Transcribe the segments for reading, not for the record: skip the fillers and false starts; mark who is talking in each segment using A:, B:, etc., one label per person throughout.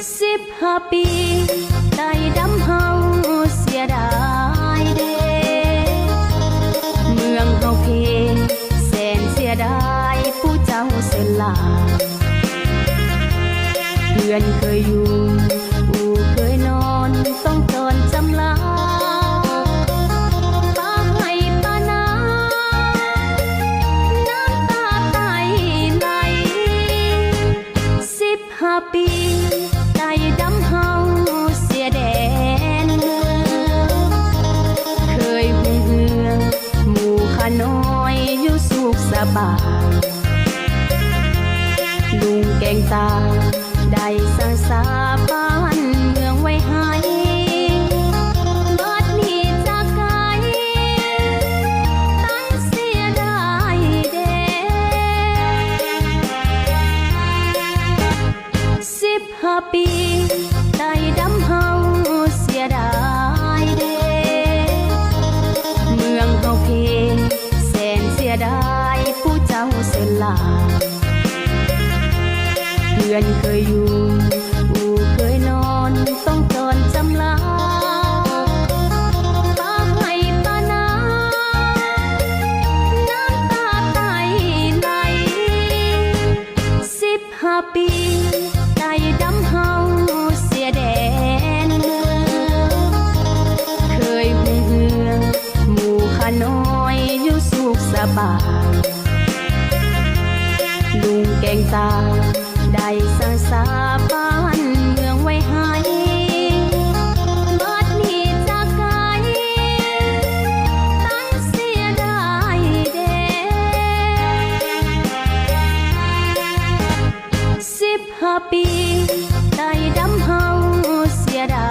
A: 15 ปีได้ดำเฮาเสียดายเด้เมืองเฮาเพแสนเสียดายผู้เจ้าเสียลาเพื่อนเคยอยู่อู่เคยนอนต้องจนจำลาป้าให้ป้านาน้ำตาไตไหล15 ปีใจดำเฮาเสียแดนเคยหุ่งเหือหมู่ข้าน้อยอยู่สุขสบายลุงแกงตาได้สร้างสาบ้านเมืองไว้ให้บัดนี้จากไกลตั้งเสียดายเด้15 ปีใจดำเฮาเสียดายเด้เมืองเฮาเพแสนเสียดายผู้เจ้าเสียลาเพื่อนเคยอยู่อู่เคยนอนต้องจนจำลาป้าให้ป้านาน้ำตาไตไหล15 ปีใจดำเฮาเสียแดนเคยหุ่งเหือหมู่ข้าน้อยอยู่สุขสบายลุงแกงตาได้สร้างสาบ้านเมืองไว้ให้บัดนี้จากไกลตั้งเสียดายเด้15 ปีใจดำเฮาเสียดา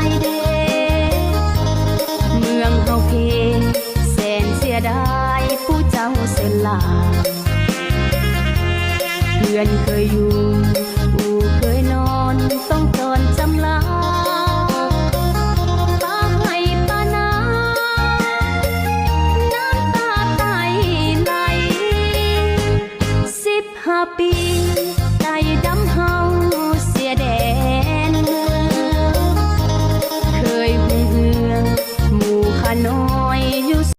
A: ยเด้เมืองเฮาเพแสนเสียดายผู้เจ้าเสียลาเพื่อนเคยอยู่อู่เคยนอนต้อง